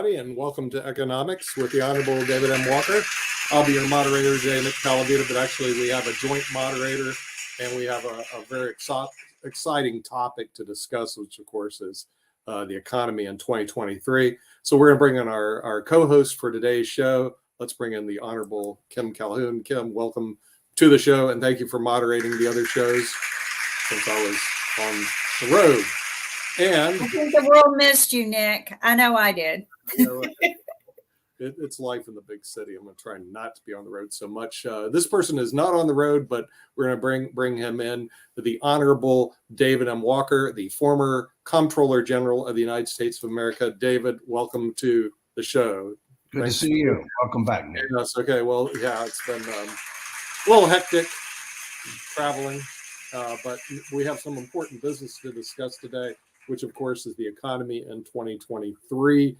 everybody, and welcome to Economics with the Honorable David M. Walker. I'll be your moderator today, Nick Calavita, but actually we have a joint moderator, and we have a very exciting topic to discuss, which of course is the economy in 2023. So we're going to bring in our co-host for today's show. Let's bring in the Honorable Kim Calhoun. Kim, welcome to the show, and thank you for moderating the other shows since I was on the road. And I think the world missed you, Nick. I know I did. It's life in the big city. I'm going to try not to be on the road so much. This person is not on the road, but we're going to bring him in, the Honorable David M. Walker, the former Comptroller General of the United States of America. David, welcome to the show. Good to see you. Welcome back, Nick. Yes. Okay. Well, yeah, it's been a little hectic traveling, but we have some important business to discuss today, which of course is the economy in 2023.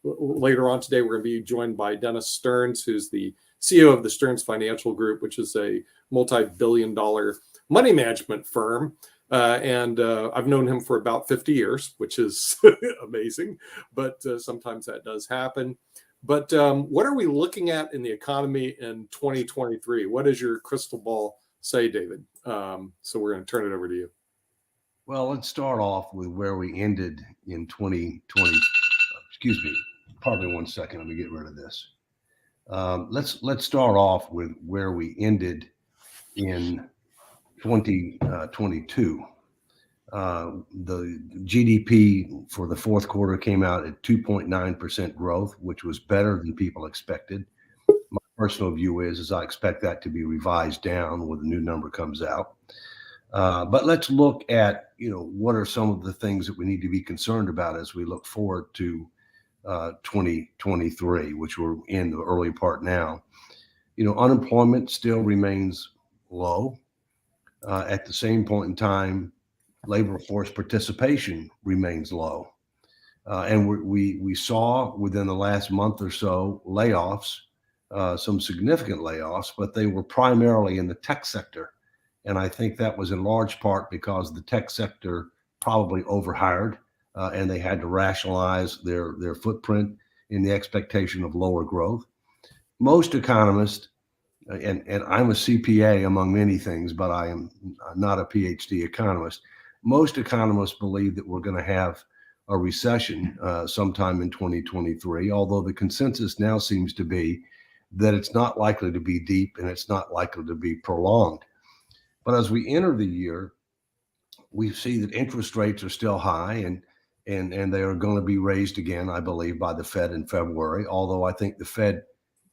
Later on today, we're going to be joined by Dennis Stearns, who's the CEO of the Stearns Financial Group, which is a multi-billion-dollar money management firm. And I've known him for about 50 years, which is amazing, but sometimes that does happen. But what are we looking at in the economy in 2023? What does your crystal ball say, David? So we're going to turn it over to you. Well, let's start off with where we ended in 2020. Excuse me. Pardon me 1 second. Let me get rid of this. Let's start off with where we ended in 2022. The GDP for the fourth quarter came out at 2.9% growth, which was better than people expected. My personal view is I expect that to be revised down when the new number comes out. But let's look at, what are some of the things that we need to be concerned about as we look forward to 2023, which we're in the early part now. Unemployment still remains low. At the same point in time, labor force participation remains low. And we saw within the last month or so layoffs, some significant layoffs, but they were primarily in the tech sector. And I think that was in large part because the tech sector probably overhired and they had to rationalize their footprint in the expectation of lower growth. Most economists, and I'm a CPA among many things, but I am not a PhD economist. Most economists believe that we're going to have a recession sometime in 2023, although the consensus now seems to be that it's not likely to be deep and it's not likely to be prolonged. But as we enter the year, we see that interest rates are still high and they are going to be raised again, I believe, by the Fed in February, although I think the Fed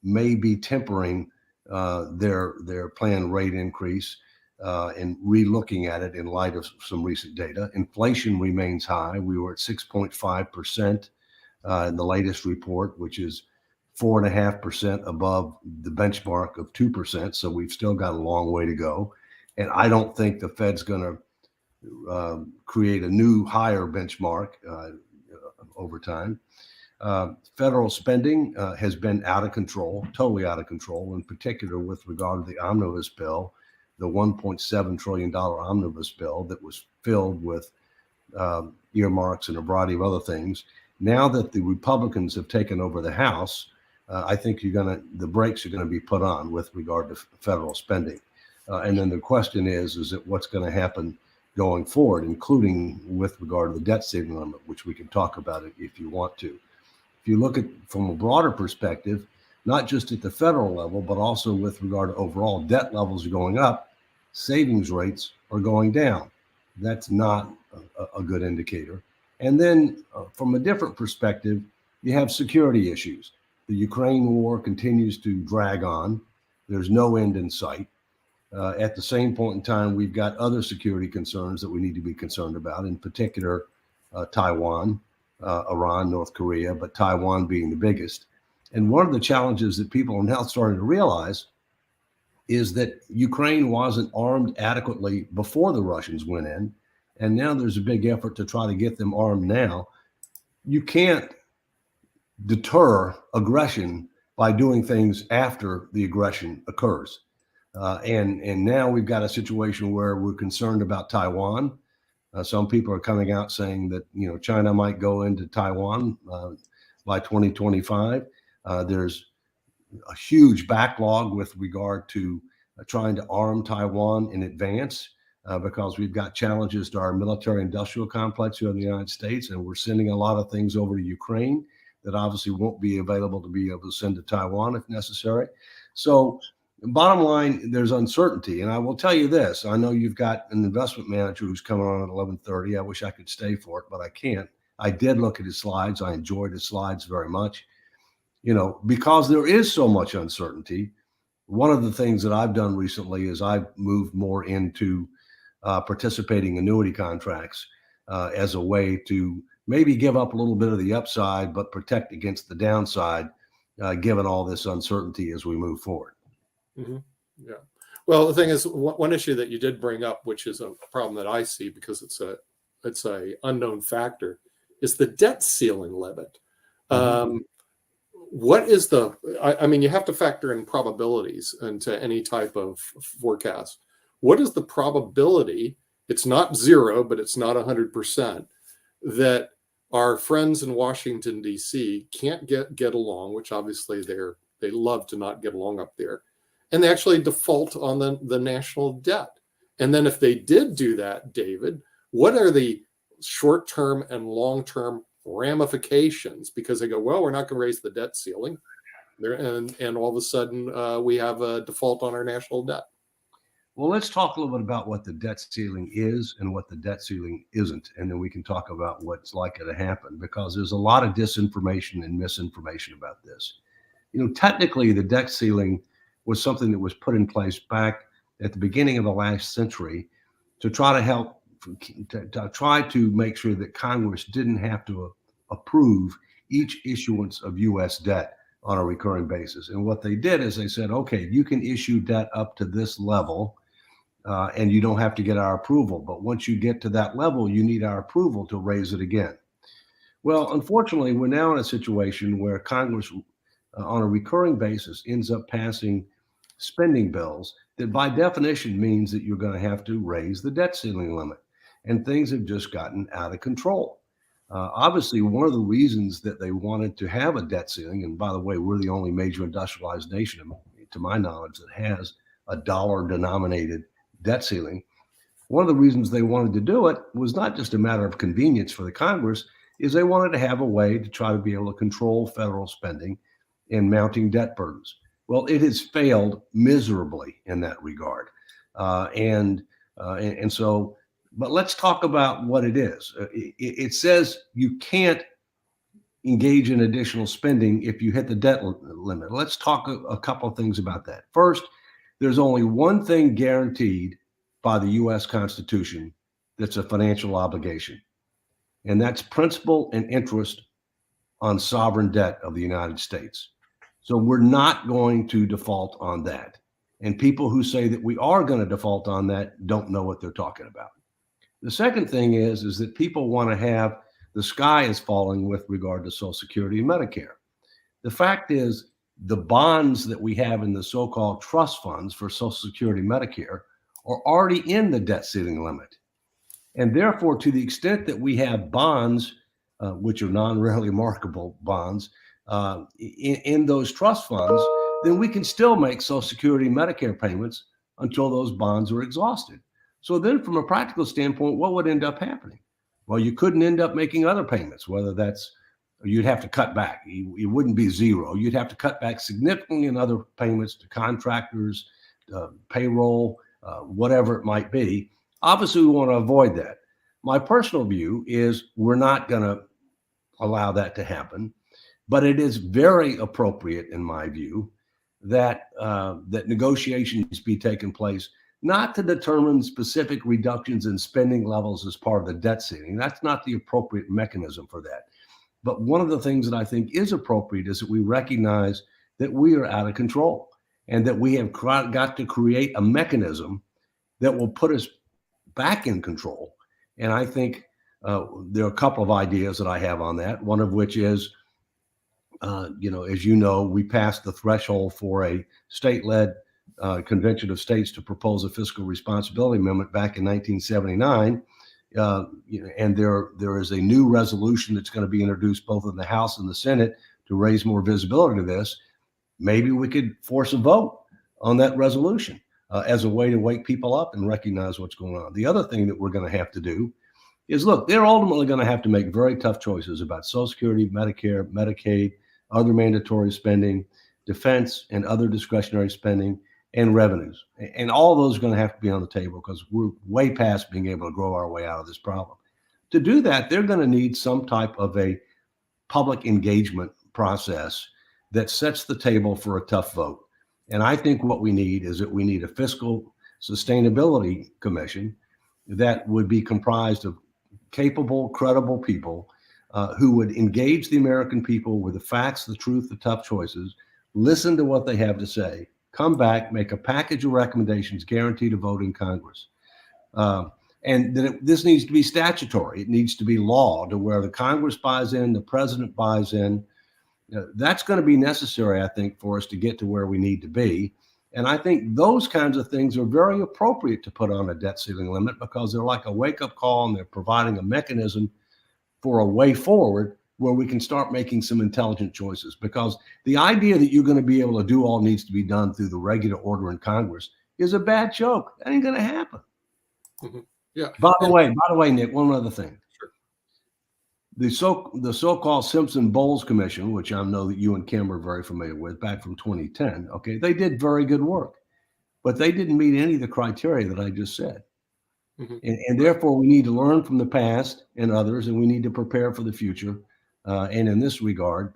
may be tempering their planned rate increase and re-looking at it in light of some recent data. Inflation remains high. We were at 6.5% in the latest report, which is 4.5% above the benchmark of 2%. So we've still got a long way to go. And I don't think the Fed's going to create a new higher benchmark over time. Federal spending has been out of control, totally out of control, in particular with regard to the omnibus bill, the $1.7 trillion omnibus bill that was filled with earmarks and a variety of other things. Now that the Republicans have taken over the House, I think the brakes are going to be put on with regard to federal spending. And then the question is that what's going to happen going forward, including with regard to the debt ceiling limit, which we can talk about it if you want to. If you look at from a broader perspective, not just at the federal level, but also with regard to overall debt levels are going up, savings rates are going down. That's not a good indicator. And then from a different perspective, you have security issues. The Ukraine war continues to drag on. There's no end in sight. At the same point in time, we've got other security concerns that we need to be concerned about, in particular, Taiwan, Iran, North Korea, but Taiwan being the biggest. And one of the challenges that people are now starting to realize is that Ukraine wasn't armed adequately before the Russians went in. And now there's a big effort to try to get them armed now. You can't deter aggression by doing things after the aggression occurs. And now we've got a situation where we're concerned about Taiwan. Some people are coming out saying that, China might go into Taiwan by 2025. There's a huge backlog with regard to trying to arm Taiwan in advance because we've got challenges to our military industrial complex here in the United States, and we're sending a lot of things over to Ukraine that obviously won't be available to be able to send to Taiwan if necessary. So bottom line, there's uncertainty. And I will tell you this, I know you've got an investment manager who's coming on at 11:30. I wish I could stay for it, but I can't. I did look at his slides. I enjoyed his slides very much. You know, because there is so much uncertainty, one of the things that I've done recently is I've moved more into participating annuity contracts as a way to maybe give up a little bit of the upside, but protect against the downside, given all this uncertainty as we move forward. Mm-hmm. Yeah. Well, the thing is, one issue that you did bring up, which is a problem that I see because it's a unknown factor, is the debt ceiling limit. Mm-hmm. What is I mean, you have to factor in probabilities into any type of forecast. What is the probability? It's not zero, but it's not 100% that our friends in Washington, D.C. can't get along, which obviously they love to not get along up there, and they actually default on the national debt. And then if they did do that, David, what are the short-term and long-term ramifications? Because they go, well, we're not going to raise the debt ceiling, and all of a sudden we have a default on our national debt. Well, let's talk a little bit about what the debt ceiling is and what the debt ceiling isn't, and then we can talk about what's likely to happen, because there's a lot of disinformation and misinformation about this. You know, technically, the debt ceiling was something that was put in place back at the beginning of the last century to try to help, to try to make sure that Congress didn't have to approve each issuance of U.S. debt on a recurring basis. And what they did is they said, okay, you can issue debt up to this level, and you don't have to get our approval. But once you get to that level, you need our approval to raise it again. Well, unfortunately, we're now in a situation where Congress, on a recurring basis, ends up passing spending bills that by definition means that you're going to have to raise the debt ceiling limit. And things have just gotten out of control. Obviously, one of the reasons that they wanted to have a debt ceiling, and by the way, we're the only major industrialized nation, to my knowledge, that has a dollar-denominated debt ceiling. One of the reasons they wanted to do it was not just a matter of convenience for the Congress, is they wanted to have a way to try to be able to control federal spending and mounting debt burdens. Well, it has failed miserably in that regard. And so, but let's talk about what it is. It says you can't engage in additional spending if you hit the debt limit. Let's talk a couple of things about that. First, there's only one thing guaranteed by the U.S. Constitution that's a financial obligation, and that's principal and interest on sovereign debt of the United States. So we're not going to default on that. And people who say that we are going to default on that don't know what they're talking about. The second thing is that people want to have the sky is falling with regard to Social Security and Medicare. The fact is, the bonds that we have in the so-called trust funds for Social Security and Medicare are already in the debt ceiling limit. And therefore, to the extent that we have bonds, which are non-readily marketable bonds, in those trust funds, then we can still make Social Security and Medicare payments until those bonds are exhausted. So then from a practical standpoint, what would end up happening? Well, you couldn't end up making other payments, whether that's, you'd have to cut back. It wouldn't be zero. You'd have to cut back significantly in other payments to contractors, payroll, whatever it might be. Obviously, we want to avoid that. My personal view is we're not going to allow that to happen, but it is very appropriate, in my view, that that negotiations be taking place, not to determine specific reductions in spending levels as part of the debt ceiling. That's not the appropriate mechanism for that. But one of the things that I think is appropriate is that we recognize that we are out of control and that we have got to create a mechanism that will put us back in control. And I think there are a couple of ideas that I have on that, one of which is, as you know, we passed the threshold for a state-led Convention of States to propose a fiscal responsibility amendment back in 1979. And there is a new resolution that's going to be introduced both in the House and the Senate to raise more visibility to this. Maybe we could force a vote on that resolution as a way to wake people up and recognize what's going on. The other thing that we're going to have to do is, look, they're ultimately going to have to make very tough choices about Social Security, Medicare, Medicaid, other mandatory spending, defense, and other discretionary spending, and revenues. And all of those are going to have to be on the table because we're way past being able to grow our way out of this problem. To do that, they're going to need some type of a public engagement process that sets the table for a tough vote. And I think what we need is that we need a fiscal sustainability commission that would be comprised of capable, credible people who would engage the American people with the facts, the truth, the tough choices, listen to what they have to say, come back, make a package of recommendations guaranteed a vote in Congress. And that this needs to be statutory. It needs to be law to where the Congress buys in, the president buys in. That's going to be necessary, I think, for us to get to where we need to be. And I think those kinds of things are very appropriate to put on a debt ceiling limit because they're like a wake-up call and they're providing a mechanism for a way forward where we can start making some intelligent choices. Because the idea that you're going to be able to do all needs to be done through the regular order in Congress is a bad joke. That ain't going to happen. Mm-hmm. Yeah. By the way, Nick, one other thing. Sure. The so-called Simpson-Bowles Commission, which I know that you and Kim are very familiar with, back from 2010, okay, they did very good work, but they didn't meet any of the criteria that I just said. Mm-hmm. And therefore, we need to learn from the past and others, and we need to prepare for the future. And in this regard,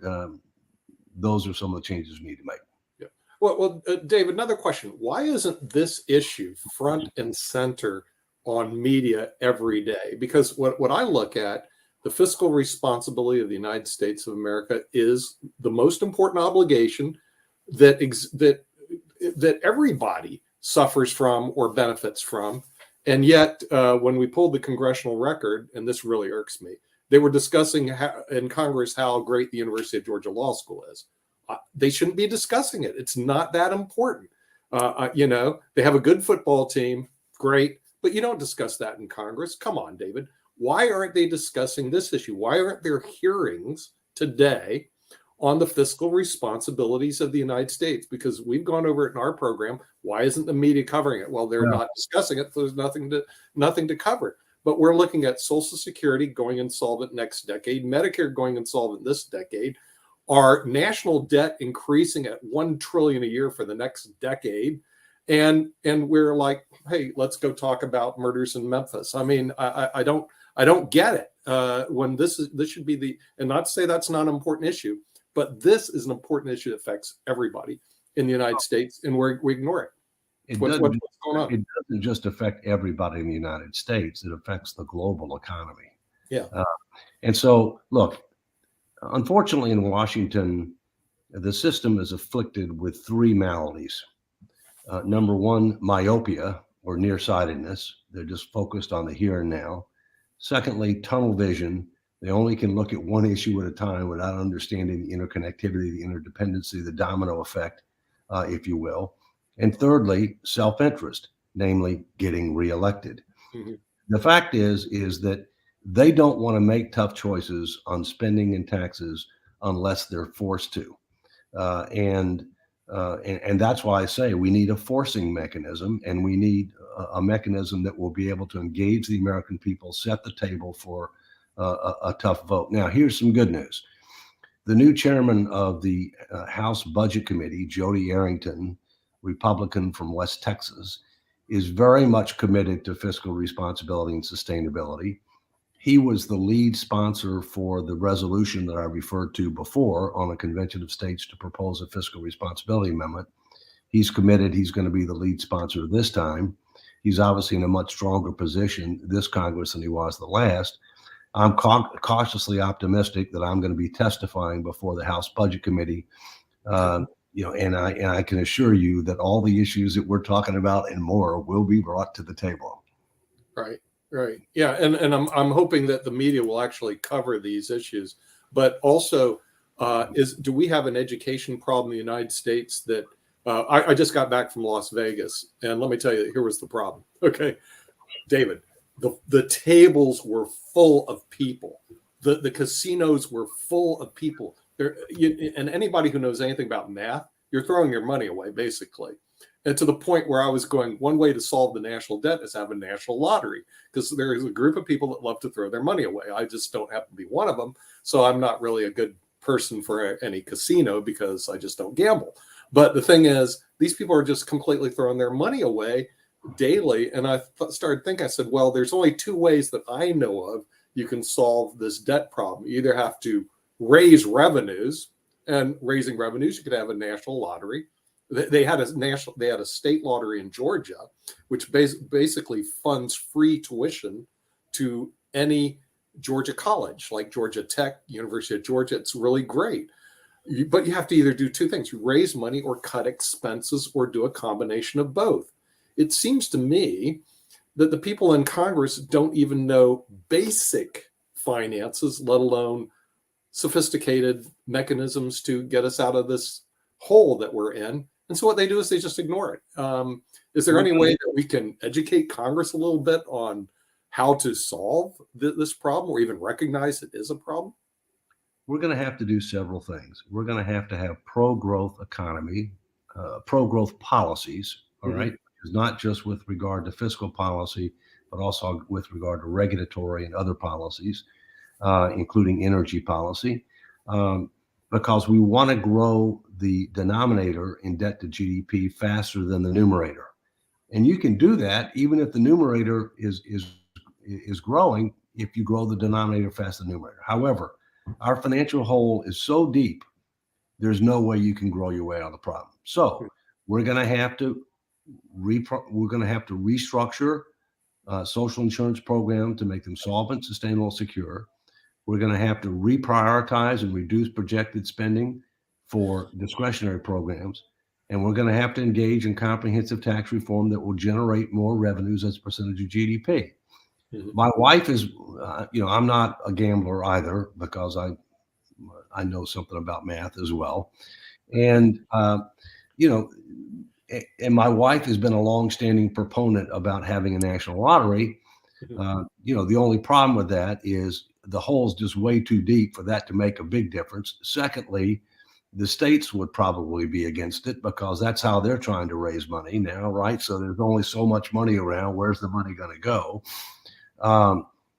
those are some of the changes we need to make. Yeah. Well, Dave, another question. Why isn't this issue front and center on media every day? Because what I look at, the fiscal responsibility of the United States of America is the most important obligation that everybody suffers from or benefits from. And yet, when we pulled the congressional record, and this really irks me, they were discussing in Congress how great the University of Georgia Law School is. They shouldn't be discussing it. It's not that important. They have a good football team, great, but you don't discuss that in Congress. Come on, David. Why aren't they discussing this issue? Why aren't there hearings today on the fiscal responsibilities of the United States? Because we've gone over it in our program. Why isn't the media covering it? Well, they're not discussing it. So there's nothing to cover. But we're looking at Social Security going insolvent next decade, Medicare going insolvent this decade, our national debt increasing at $1 trillion a year for the next decade. And we're like, hey, let's go talk about murders in Memphis. I mean, I don't get it. When this should be and not to say that's not an important issue, but this is an important issue that affects everybody in the United States, and we ignore it. What's going on? It doesn't just affect everybody in the United States. It affects the global economy. Yeah. And so, look, unfortunately in Washington, the system is afflicted with three maladies. Number one, myopia or nearsightedness. They're just focused on the here and now. Secondly, tunnel vision. They only can look at one issue at a time without understanding the interconnectivity, the interdependency, the domino effect, if you will. And thirdly, self-interest, namely getting reelected. Mm-hmm. The fact is that they don't want to make tough choices on spending and taxes unless they're forced to. And that's why I say we need a forcing mechanism, and we need a mechanism that will be able to engage the American people, set the table for a tough vote. Now, here's some good news. The new chairman of the House Budget Committee, Jody Arrington, Republican from West Texas, is very much committed to fiscal responsibility and sustainability. He was the lead sponsor for the resolution that I referred to before on a convention of states to propose a fiscal responsibility amendment. He's committed. He's going to be the lead sponsor this time. He's obviously in a much stronger position this Congress than he was the last. I'm cautiously optimistic that I'm going to be testifying before the House Budget Committee. And I can assure you that all the issues that we're talking about and more will be brought to the table. Right. Yeah. And I'm hoping that the media will actually cover these issues, but also do we have an education problem in the United States that I just got back from Las Vegas, and let me tell you, here was the problem. Okay, David, the tables were full of people. The casinos were full of people. And anybody who knows anything about math, you're throwing your money away, basically. And to the point where I was going, one way to solve the national debt is have a national lottery, because there is a group of people that love to throw their money away. I just don't happen to be one of them. So I'm not really a good person for any casino because I just don't gamble. But the thing is, these people are just completely throwing their money away daily. And I started thinking, I said, well, there's only two ways that I know of you can solve this debt problem. You either have to raise revenues, and raising revenues, you could have a national lottery. They had a state lottery in Georgia, which basically funds free tuition to any Georgia college, like Georgia Tech, University of Georgia. It's really great. But you have to either do two things: you raise money or cut expenses, or do a combination of both. It seems to me that the people in Congress don't even know basic finances, let alone sophisticated mechanisms to get us out of this hole that we're in. And so what they do is they just ignore it. Is there any way that we can educate Congress a little bit on how to solve this problem, or even recognize it is a problem? We're going to have to do several things. We're going to have pro-growth economy, pro-growth policies, all right? It's not just with regard to fiscal policy, but also with regard to regulatory and other policies, including energy policy, because we want to grow the denominator in debt to GDP faster than the numerator. And you can do that even if the numerator is growing, if you grow the denominator faster than the numerator. However, our financial hole is so deep, there's no way you can grow your way out of the problem. So we're going to have to restructure social insurance program to make them solvent, sustainable, secure. We're going to have to reprioritize and reduce projected spending for discretionary programs. And we're going to have to engage in comprehensive tax reform that will generate more revenues as a percentage of GDP. My wife is, I'm not a gambler either, because I know something about math as well. And, and my wife has been a longstanding proponent about having a national lottery. The only problem with that is the hole's just way too deep for that to make a big difference. Secondly, the states would probably be against it, because that's how they're trying to raise money now, right? So there's only so much money around. Where's the money going to go?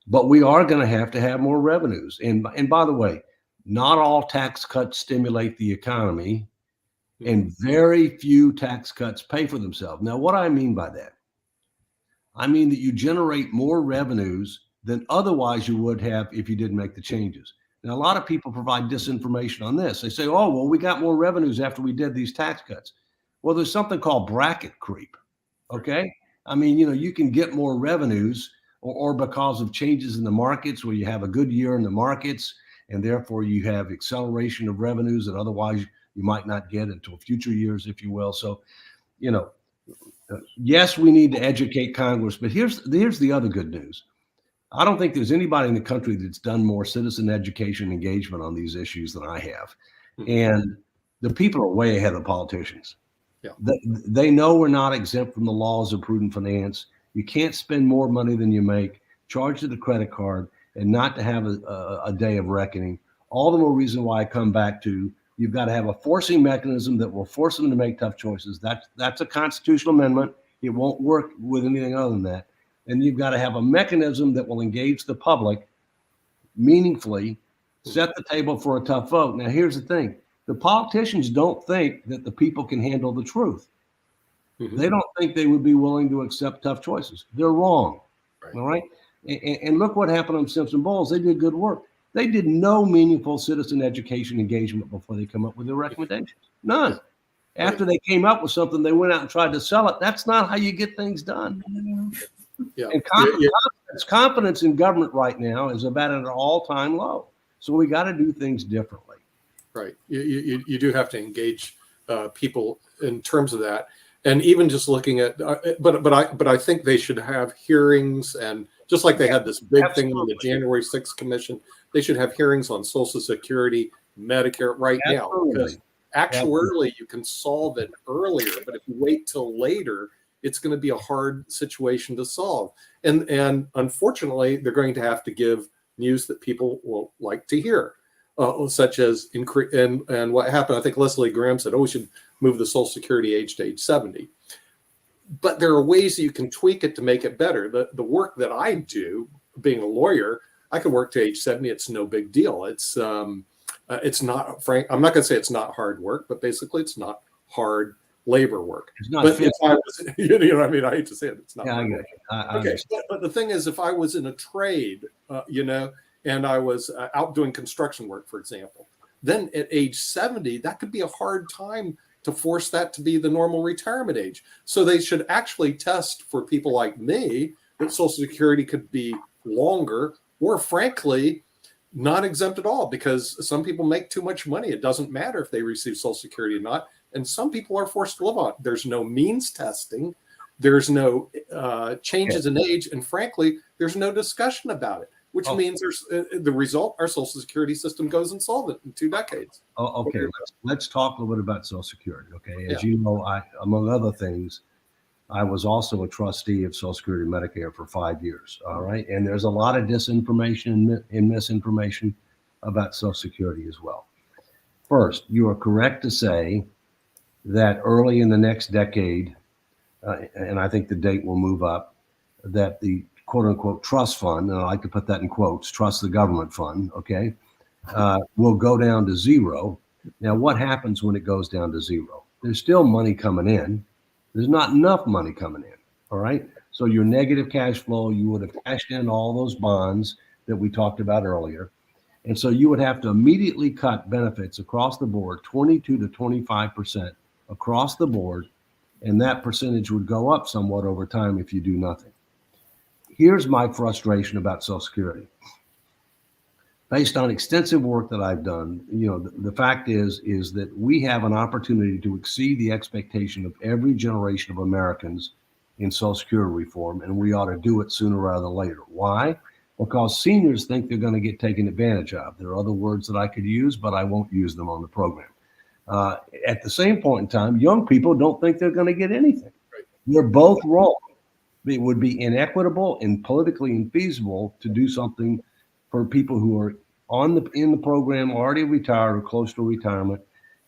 But we are going to have more revenues. And by the way, not all tax cuts stimulate the economy, and very few tax cuts pay for themselves. Now, what I mean by that, I mean that you generate more revenues than otherwise you would have if you didn't make the changes. Now, a lot of people provide disinformation on this. They say, oh, well, we got more revenues after we did these tax cuts. Well, there's something called bracket creep, okay? I mean, you can get more revenues or because of changes in the markets, where you have a good year in the markets, and therefore you have acceleration of revenues that otherwise you might not get until future years, if you will. So, yes, we need to educate Congress, but here's the other good news. I don't think there's anybody in the country that's done more citizen education engagement on these issues than I have. And the people are way ahead of politicians. Yeah. They know we're not exempt from the laws of prudent finance. You can't spend more money than you make, charge to the credit card, and not to have a day of reckoning. All the more reason why I come back to, you've got to have a forcing mechanism that will force them to make tough choices. That's a constitutional amendment. It won't work with anything other than that. And you've got to have a mechanism that will engage the public meaningfully, set the table for a tough vote. Now, here's the thing. The politicians don't think that the people can handle the truth. They don't think they would be willing to accept tough choices. They're wrong. Right. All right. And look what happened on Simpson Bowles. They did good work. They did no meaningful citizen education engagement before they come up with their recommendations. None. After they came up with something, they went out and tried to sell it. That's not how you get things done. Yeah. And confidence in government right now is about at an all-time low. So we got to do things differently. Right. You do have to engage people in terms of that. And even just looking at, but I think they should have hearings, and just like they had this big thing on the January 6th commission, they should have hearings on Social Security, Medicare right now, because actuarially you can solve it earlier. But if you wait till later, it's going to be a hard situation to solve. And unfortunately, they're going to have to give news that people won't like to hear, such as and what happened. I think Leslie Graham said, "Oh, we should move the Social Security age to age 70." But there are ways that you can tweak it to make it better. The work that I do, being a lawyer, I can work to age 70. It's no big deal. It's not, Frank. I'm not going to say it's not hard work, but basically, it's not hard labor work. It's not. But if I was, you know what I mean? I hate to say it. It's not. Yeah, I hard get work. it. I Okay, but the thing is, if I was in a trade, and I was out doing construction work, for example, then at age 70, that could be a hard time to force that to be the normal retirement age. So they should actually test for people like me that Social Security could be longer, or frankly, not exempt at all, because some people make too much money. It doesn't matter if they receive Social Security or not. And some people are forced to live on it. There's no means testing. There's no changes in age. And frankly, there's no discussion about it, which means there's the result, our Social Security system goes insolvent in 2 decades. Okay, let's talk a little bit about Social Security. Okay, as Yeah. you know, among other things, I was also a trustee of Social Security and Medicare for 5 years. All right, and there's a lot of disinformation and misinformation about Social Security as well. First, you are correct to say that early in the next decade, and I think the date will move up, that the quote unquote trust fund, and I like to put that in quotes, trust the government fund, okay, will go down to zero. Now, what happens when it goes down to zero? There's still money coming in. There's not enough money coming in, all right? So your negative cash flow, you would have cashed in all those bonds that we talked about earlier. And so you would have to immediately cut benefits across the board, 22 to 25% across the board, and that percentage would go up somewhat over time if you do nothing. Here's my frustration about Social Security. Based on extensive work that I've done, the fact is that we have an opportunity to exceed the expectation of every generation of Americans in Social Security reform, and we ought to do it sooner rather than later. Why? Because seniors think they're going to get taken advantage of. There are other words that I could use, but I won't use them on the program. At the same point in time, young people don't think they're going to get anything. Right. They're both wrong. It would be inequitable and politically infeasible to do something for people who are in the program, already retired or close to retirement,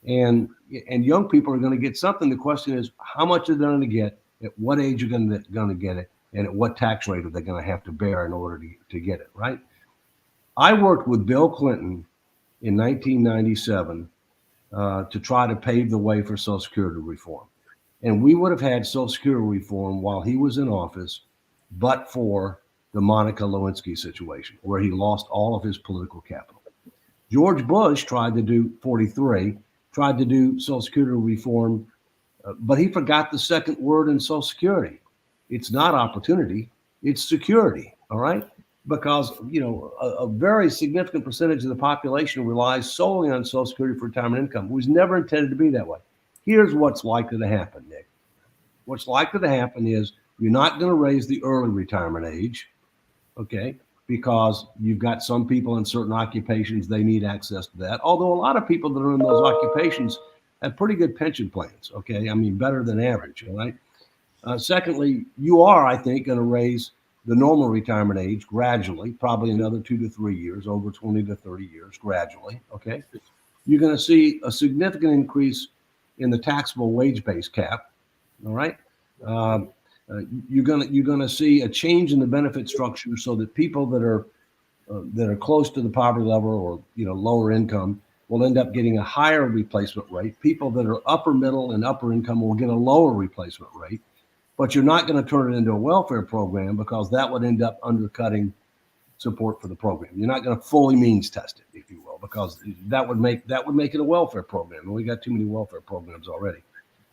and young people are going to get something. The question is, how much are they going to get? At what age are going to get it? And at what tax rate are they going to have to bear in order to get it, right? I worked with Bill Clinton in 1997 to try to pave the way for Social Security reform. And we would have had Social Security reform while he was in office, but for the Monica Lewinsky situation, where he lost all of his political capital. George Bush tried to do Social Security reform, but he forgot the second word in Social Security. It's not opportunity, it's security, all right? Because, a very significant percentage of the population relies solely on Social Security for retirement income. It was never intended to be that way. Here's what's likely to happen, Nick. What's likely to happen is you're not going to raise the early retirement age, okay, because you've got some people in certain occupations, they need access to that. Although a lot of people that are in those occupations have pretty good pension plans, okay? I mean, better than average, all right? Secondly, you are, I think, going to raise the normal retirement age gradually, probably another 2 to 3 years, over 20 to 30 years gradually, okay? You're going to see a significant increase in the taxable wage-based cap, all right? You're going to see a change in the benefit structure so that people that are close to the poverty level or lower income will end up getting a higher replacement rate. People that are upper middle and upper income will get a lower replacement rate. But you're not going to turn it into a welfare program, because that would end up undercutting support for the program. You're not going to fully means test it, if you will, because that would make it a welfare program, and we got too many welfare programs already.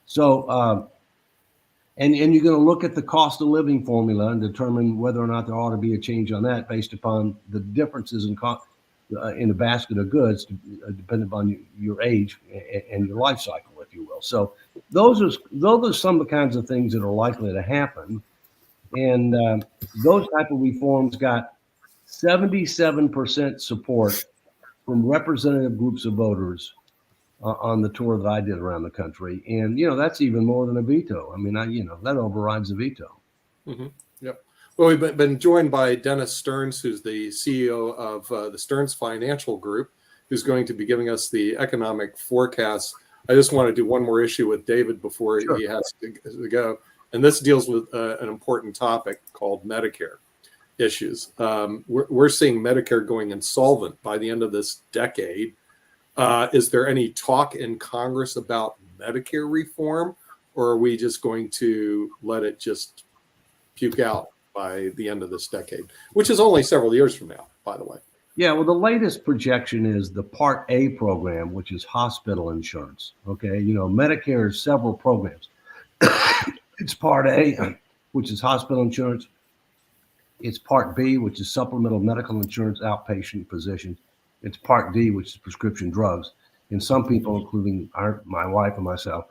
So, and you're going to look at the cost of living formula and determine whether or not there ought to be a change on that based upon the differences in the basket of goods, depending upon your age and your life cycle, if you will. So those are some of the kinds of things that are likely to happen. And those type of reforms got 77% support from representative groups of voters on the tour that I did around the country. And, that's even more than a veto. I mean, that overrides a veto. Mm-hmm. Yep. Well, we've been joined by Dennis Stearns, who's the CEO of the Stearns Financial Group, who's going to be giving us the economic forecast. I just want to do one more issue with David before Sure. he has to go. And this deals with an important topic called Medicare issues. We're seeing Medicare going insolvent by the end of this decade. Is there any talk in Congress about Medicare reform, or are we just going to let it just puke out by the end of this decade, which is only several years from now, by the way? Yeah, well, the latest projection is the Part A program, which is hospital insurance. Okay, Medicare has several programs. It's Part A, which is hospital insurance. It's Part B, which is supplemental medical insurance, outpatient physicians. It's Part D, which is prescription drugs. And some people, including my wife and myself,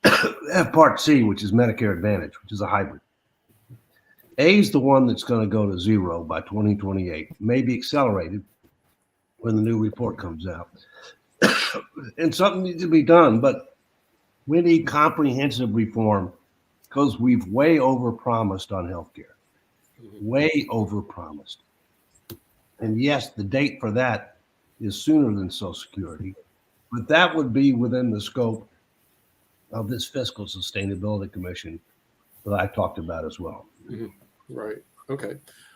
have Part C, which is Medicare Advantage, which is a hybrid. A is the one that's going to go to zero by 2028, maybe accelerated when the new report comes out. And something needs to be done, but we need comprehensive reform because we've way overpromised on healthcare, way overpromised. And yes, the date for that is sooner than Social Security, but that would be within the scope of this Fiscal Sustainability Commission that I talked about as well. Mm-hmm. Right. Okay.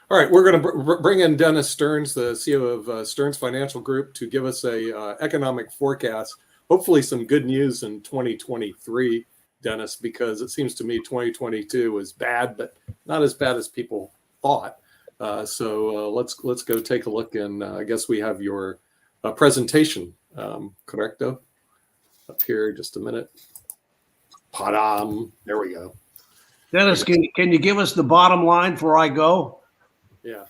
All right. We're going to bring in Dennis Stearns, the CEO of Stearns Financial Group, to give us a economic forecast. Hopefully, some good news in 2023, Dennis, because it seems to me 2022 was bad, but not as bad as people thought. So let's go take a look, and I guess we have your presentation, correcto, up here. Just a minute. Padam. There we go. Dennis, can you give us the bottom line before I go? Yeah.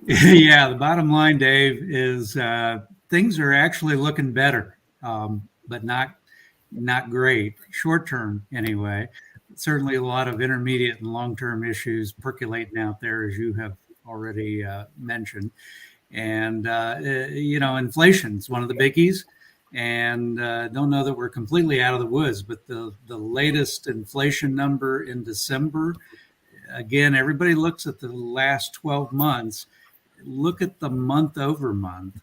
Yeah, the bottom line, Dave, is things are actually looking better, but not great, short term anyway. Certainly a lot of intermediate and long-term issues percolating out there, as you have already mentioned. And, inflation is one of the biggies. And don't know that we're completely out of the woods, but the latest inflation number in December, again, everybody looks at the last 12 months, look at the month over month,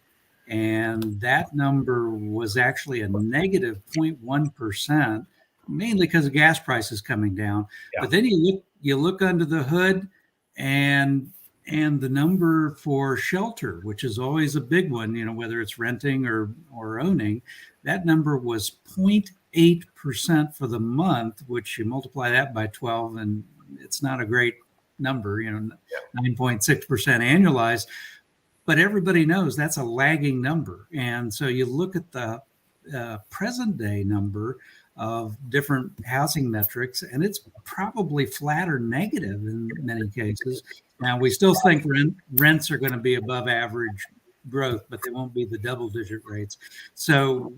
and that number was actually a negative 0.1%, mainly because of gas prices coming down. Yeah. But then you look under the hood, and the number for shelter, which is always a big one, whether it's renting or owning, that number was 0.8% for the month, which you multiply that by 12, and it's not a great number, 9.6% annualized. But everybody knows that's a lagging number. And so you look at the present day number of different housing metrics, and it's probably flat or negative in many cases. Now, we still think rents are going to be above average growth, but they won't be the double-digit rates. So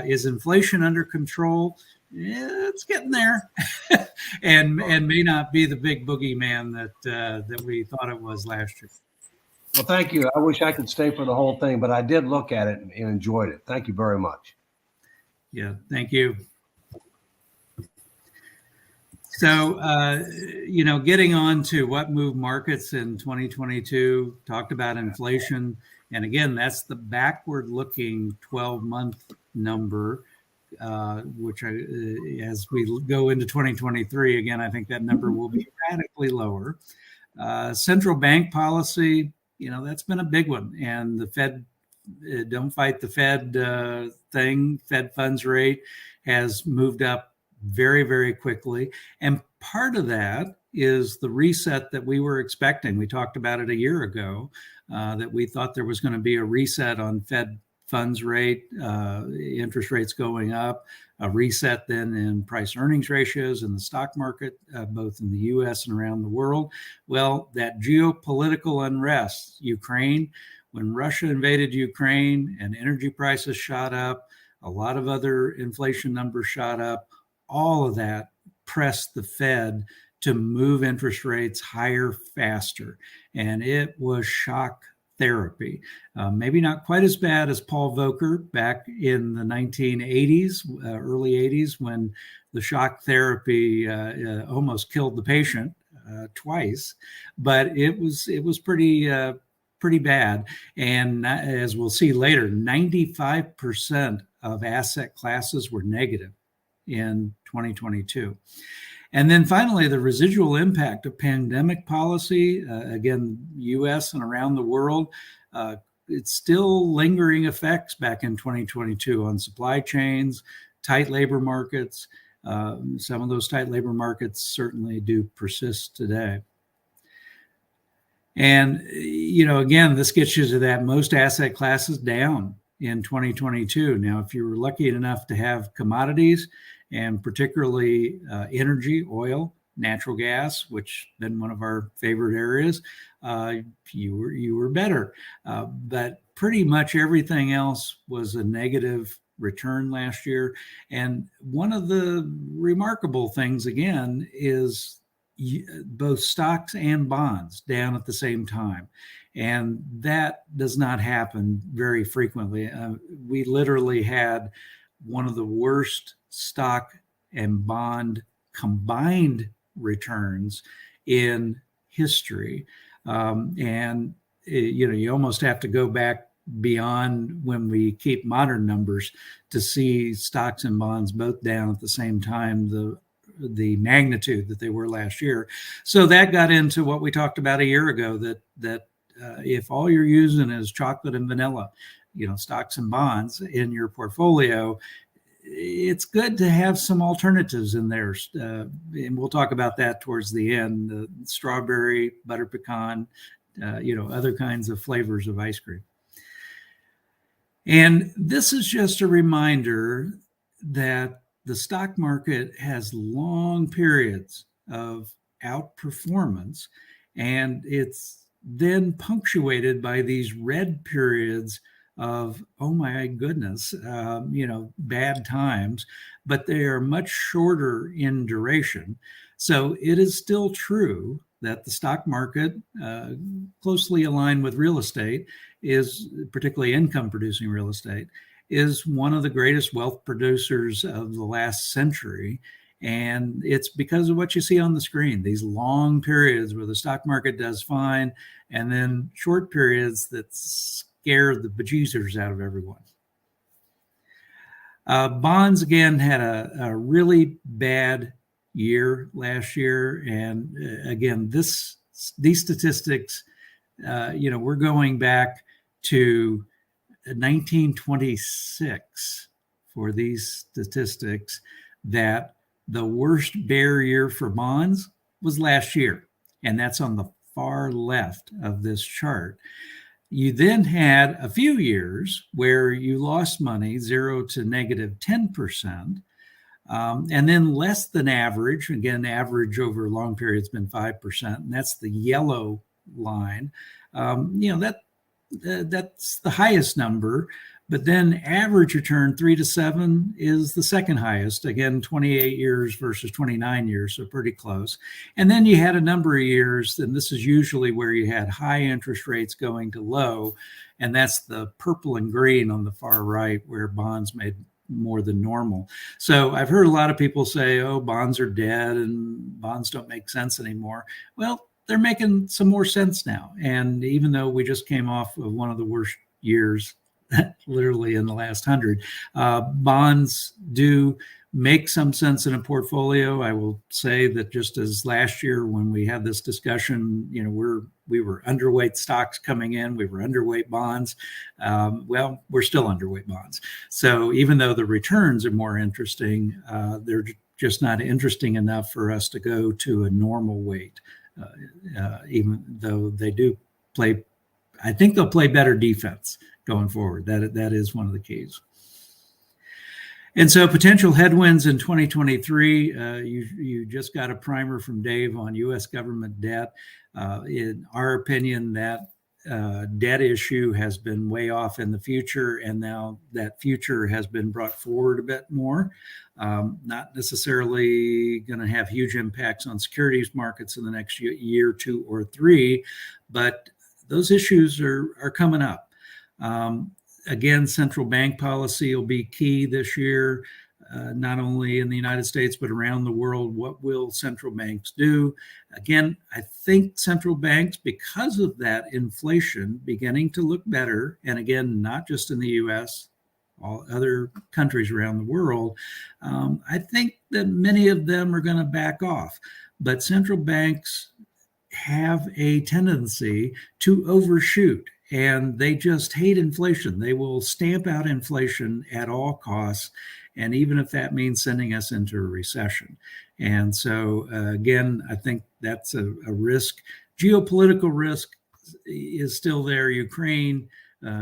is inflation under control? Yeah, it's getting there, and may not be the big boogeyman that we thought it was last year. Well, thank you. I wish I could stay for the whole thing, but I did look at it and enjoyed it. Thank you very much. Yeah, thank you. So, getting on to what moved markets in 2022, talked about inflation. And again, that's the backward-looking 12-month number, which as we go into 2023, again, I think that number will be radically lower. Central bank policy, that's been a big one. And the Fed, don't fight the Fed thing, Fed funds rate has moved up very, very quickly. And part of that is the reset that we were expecting. We talked about it a year ago, that we thought there was going to be a reset on Fed funds rate, interest rates going up, a reset then in price earnings ratios in the stock market, both in the US and around the world. Well, that geopolitical unrest, Ukraine, when Russia invaded Ukraine and energy prices shot up, a lot of other inflation numbers shot up, all of that pressed the Fed to move interest rates higher faster. And it was shock therapy. Maybe not quite as bad as Paul Volcker back in the 1980s, early 80s, when the shock therapy almost killed the patient twice, but it was pretty bad. And as we'll see later, 95% of asset classes were negative in 2022. And then finally, the residual impact of pandemic policy, again, US and around the world, it's still lingering effects back in 2022 on supply chains, tight labor markets. Some of those tight labor markets certainly do persist today. And, again, this gets you to that most asset classes down in 2022. Now, if you were lucky enough to have commodities, and particularly energy, oil, natural gas, which been one of our favorite areas, you were better. But pretty much everything else was a negative return last year. And one of the remarkable things, again, is both stocks and bonds down at the same time. And that does not happen very frequently. We literally had one of the worst stock and bond combined returns in history. You almost have to go back beyond when we keep modern numbers to see stocks and bonds both down at the same time, the magnitude that they were last year. So that got into what we talked about a year ago, that if all you're using is chocolate and vanilla, stocks and bonds in your portfolio, it's good to have some alternatives in there. And we'll talk about that towards the end, strawberry, butter pecan, other kinds of flavors of ice cream. And this is just a reminder that the stock market has long periods of outperformance, and it's then punctuated by these red periods of, oh my goodness, bad times, but they are much shorter in duration. So it is still true that the stock market, closely aligned with real estate, is particularly income producing real estate, is one of the greatest wealth producers of the last century. And it's because of what you see on the screen, these long periods where the stock market does fine, and then short periods that scare the bejesus out of everyone. Bonds, again, had a really bad year last year. And again, these statistics, we're going back to 1926 for these statistics, that the worst bear year for bonds was last year. And that's on the far left of this chart. You then had a few years where you lost money, 0 to negative 10%, and then less than average. Again, average over a long period has been 5%, and that's the yellow line. That's the highest number. But then average return 3 to 7 is the second highest. Again, 28 years versus 29 years, so pretty close. And then you had a number of years, and this is usually where you had high interest rates going to low, and that's the purple and green on the far right, where bonds made more than normal. So I've heard a lot of people say, oh, bonds are dead and bonds don't make sense anymore. Well, they're making some more sense now. And even though we just came off of one of the worst years literally in the last 100, bonds do make some sense in a portfolio. I will say that just as last year when we had this discussion, we were underweight stocks coming in, we were underweight bonds. Well, we're still underweight bonds. So even though the returns are more interesting, they're just not interesting enough for us to go to a normal weight, even though they do play. I think they'll play better defense going forward. That is one of the keys. And so potential headwinds in 2023, you just got a primer from Dave on U.S. government debt. In our opinion, that debt issue has been way off in the future, and now that future has been brought forward a bit more. Not necessarily going to have huge impacts on securities markets in the next year, 2 or 3, but those issues are coming up. Again, central bank policy will be key this year, not only in the United States, but around the world. What will central banks do? Again, I think central banks, because of that inflation beginning to look better, and again, not just in the US, all other countries around the world, I think that many of them are going to back off. But central banks have a tendency to overshoot, and they just hate inflation. They will stamp out inflation at all costs, and even if that means sending us into a recession. And so, again, I think that's a risk. Geopolitical risk is still there. Ukraine,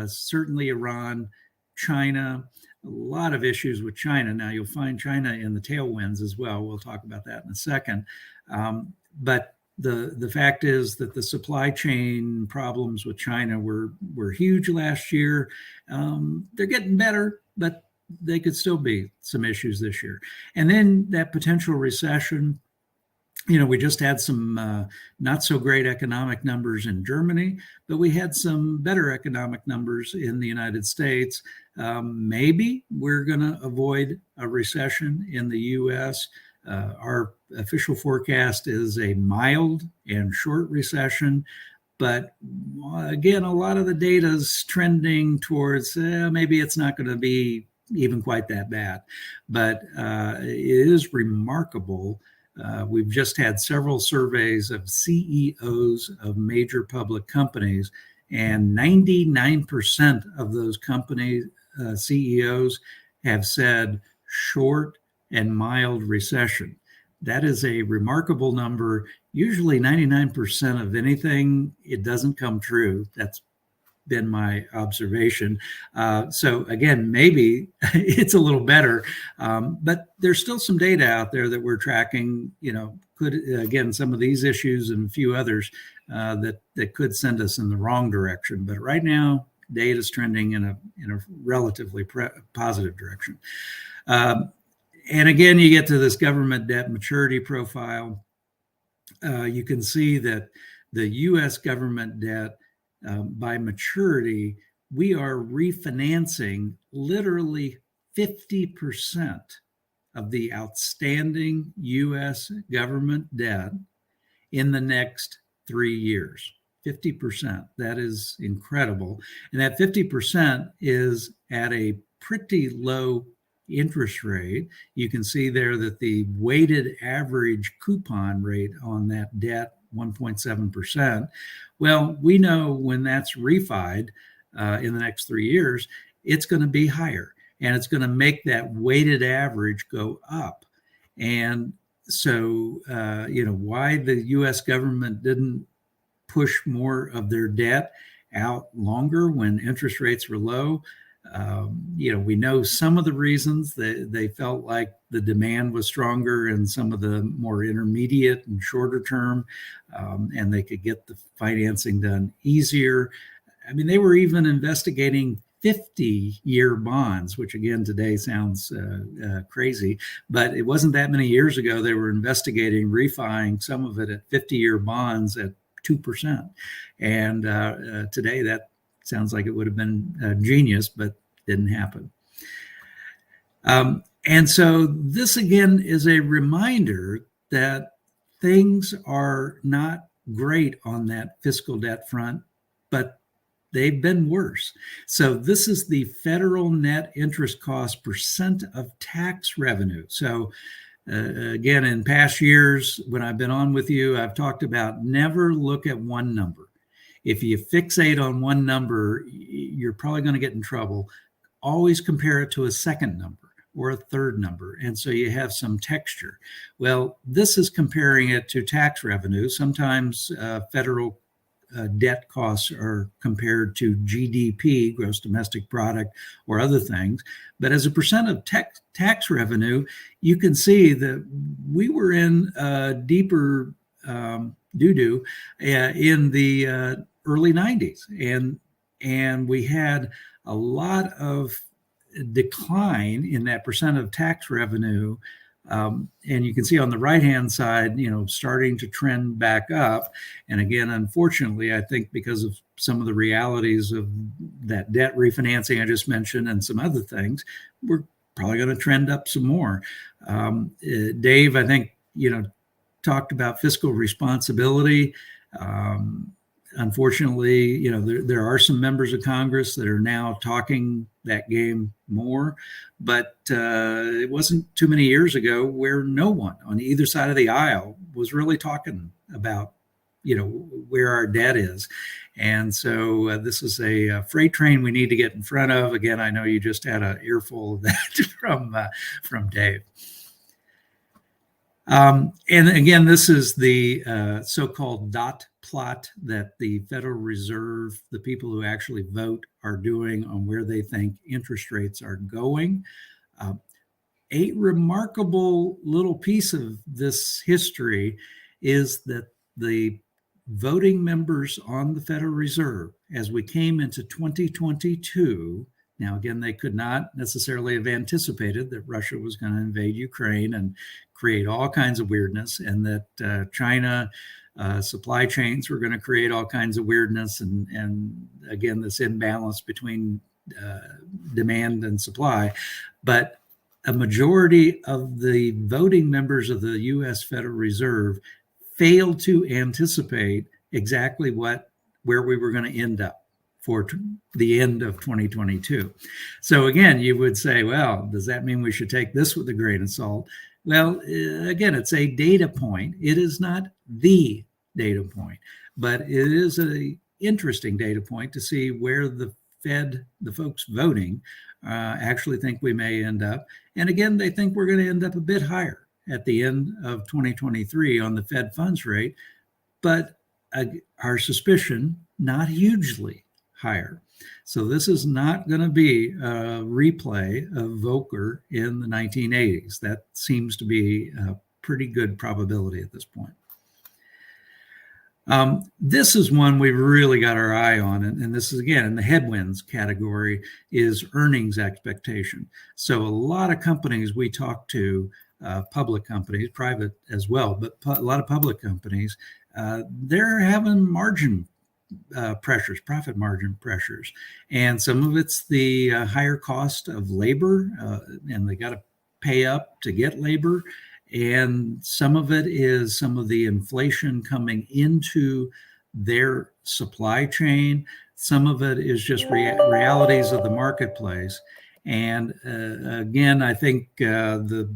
certainly Iran, China, a lot of issues with China. Now, you'll find China in the tailwinds as well. We'll talk about that in a second. But the fact is that the supply chain problems with China were huge last year. They're getting better, but they could still be some issues this year. And then that potential recession, we just had some not so great economic numbers in Germany, but we had some better economic numbers in the United States. Maybe we're going to avoid a recession in the US. Our official forecast is a mild and short recession. But again, a lot of the data is trending towards maybe it's not going to be even quite that bad. But it is remarkable. We've just had several surveys of CEOs of major public companies, and 99% of those company CEOs have said short and mild recession. That is a remarkable number. Usually 99% of anything, it doesn't come true. That's been my observation. So again, maybe it's a little better, but there's still some data out there that we're tracking, could, again, some of these issues and a few others that could send us in the wrong direction. But right now, data is trending in a relatively positive direction. And again, you get to this government debt maturity profile. You can see that the U.S. government debt by maturity, we are refinancing literally 50% of the outstanding U.S. government debt in the next 3 years. 50%. That is incredible. And that 50% is at a pretty low interest rate. You can see there that the weighted average coupon rate on that debt, 1.7%. Well, we know when that's refied in the next 3 years, it's going to be higher, and it's going to make that weighted average go up. And so, why the U.S. government didn't push more of their debt out longer when interest rates were low. We know some of the reasons that they felt like the demand was stronger in some of the more intermediate and shorter term, and they could get the financing done easier. I mean, they were even investigating 50-year bonds, which again today sounds crazy, but it wasn't that many years ago they were investigating refining some of it at 50-year bonds at 2%. And today that sounds like it would have been genius, but didn't happen. And so this again is a reminder that things are not great on that fiscal debt front, but they've been worse. So this is the federal net interest cost percent of tax revenue. So again, in past years, when I've been on with you, I've talked about never look at one number. If you fixate on one number, you're probably going to get in trouble. Always compare it to a second number or a third number. And so you have some texture. Well, this is comparing it to tax revenue. Sometimes federal debt costs are compared to GDP, gross domestic product, or other things. But as a percent of tax revenue, you can see that we were in deeper doo-doo in the early 90s. And we had a lot of decline in that percent of tax revenue. And you can see on the right-hand side, starting to trend back up. And again, unfortunately, I think because of some of the realities of that debt refinancing I just mentioned and some other things, we're probably going to trend up some more. Dave, I think, talked about fiscal responsibility. Unfortunately, there are some members of Congress that are now talking that game more, but it wasn't too many years ago where no one on either side of the aisle was really talking about, where our debt is. And so this is a freight train we need to get in front of. Again, I know you just had an earful of that from Dave. And again, this is the so-called dot plot that the Federal Reserve, the people who actually vote, are doing on where they think interest rates are going. A remarkable little piece of this history is that the voting members on the Federal Reserve, as we came into 2022, now, again, they could not necessarily have anticipated that Russia was going to invade Ukraine and create all kinds of weirdness, and that China supply chains were going to create all kinds of weirdness, and again, this imbalance between demand and supply. But a majority of the voting members of the U.S. Federal Reserve failed to anticipate exactly where we were going to end up for the end of 2022. So again, you would say, well, does that mean we should take this with a grain of salt? Well, again, it's a data point. It is not the data point, but it is an interesting data point to see where the Fed, the folks voting, actually think we may end up. And again, they think we're going to end up a bit higher at the end of 2023 on the Fed funds rate, but our suspicion, not hugely higher. So this is not going to be a replay of Volcker in the 1980s. That seems to be a pretty good probability at this point. This is one we've really got our eye on, and this is, again, in the headwinds category, is earnings expectation. So a lot of companies we talk to, public companies, private as well, but a lot of public companies, they're having margin pressures, profit margin pressures. And some of it's the higher cost of labor, and they got to pay up to get labor. And some of it is some of the inflation coming into their supply chain. Some of it is just realities of the marketplace. And again, I think the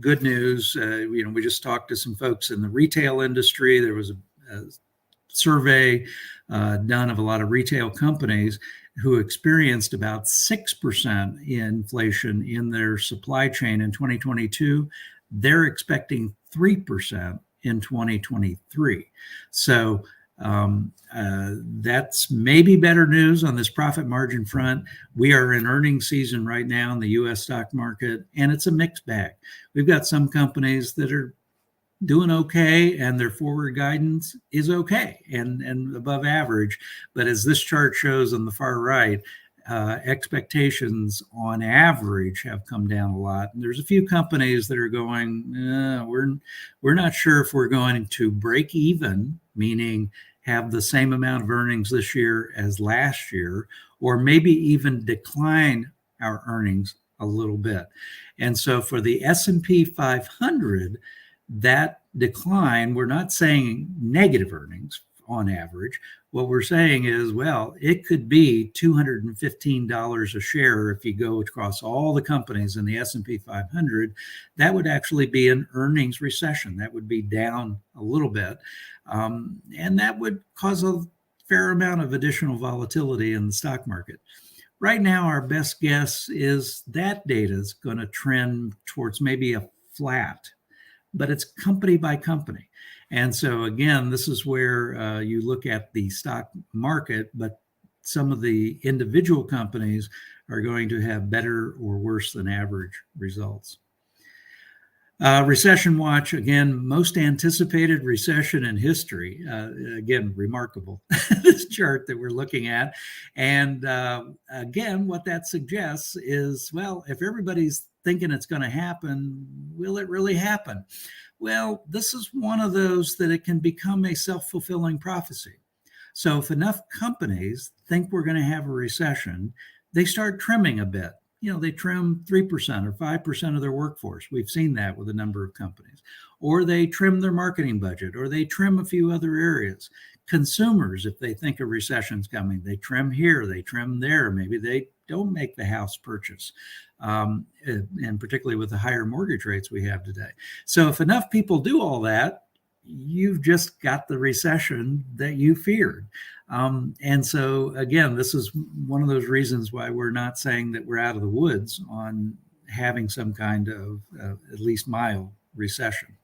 good news, we just talked to some folks in the retail industry. There was a survey done of a lot of retail companies who experienced about 6% inflation in their supply chain in 2022. They're expecting 3% in 2023. So that's maybe better news on this profit margin front. We are in earnings season right now in the U.S. stock market, and it's a mixed bag. We've got some companies that are doing okay, and their forward guidance is okay and above average. But as this chart shows on the far right, expectations on average have come down a lot. And there's a few companies that are going, we're not sure if we're going to break even, meaning have the same amount of earnings this year as last year, or maybe even decline our earnings a little bit. And so for the S&P 500, that decline, we're not saying negative earnings on average. What we're saying is, well, it could be $215 a share if you go across all the companies in the S&P 500. That would actually be an earnings recession. That would be down a little bit. And that would cause a fair amount of additional volatility in the stock market. Right now, our best guess is that data is going to trend towards maybe a flat, but it's company by company. And so again, this is where you look at the stock market, but some of the individual companies are going to have better or worse than average results. Recession watch, again, most anticipated recession in history. Again, remarkable, this chart that we're looking at. And again, what that suggests is, well, if everybody's thinking it's going to happen, will it really happen? Well, this is one of those that it can become a self-fulfilling prophecy. So if enough companies think we're going to have a recession, they start trimming a bit. They trim 3% or 5% of their workforce. We've seen that with a number of companies. Or they trim their marketing budget, or they trim a few other areas. Consumers, if they think a recession's coming, they trim here, they trim there. Maybe they don't make the house purchase, and particularly with the higher mortgage rates we have today. So if enough people do all that, you've just got the recession that you feared. And so, again, this is one of those reasons why we're not saying that we're out of the woods on having some kind of at least mild recession.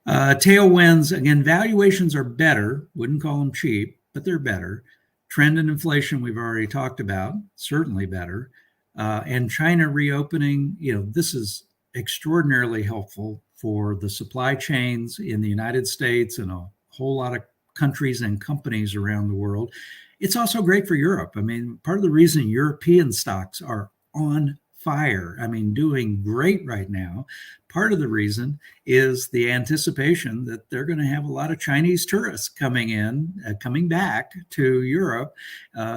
Tailwinds, again, valuations are better. Wouldn't call them cheap, but they're better. Trend in inflation, we've already talked about, certainly better. And China reopening, this is extraordinarily helpful for the supply chains in the United States and a whole lot of countries and companies around the world. It's also great for Europe. I mean, part of the reason European stocks are on fire, doing great right now, part of the reason is the anticipation that they're going to have a lot of Chinese tourists coming back to Europe,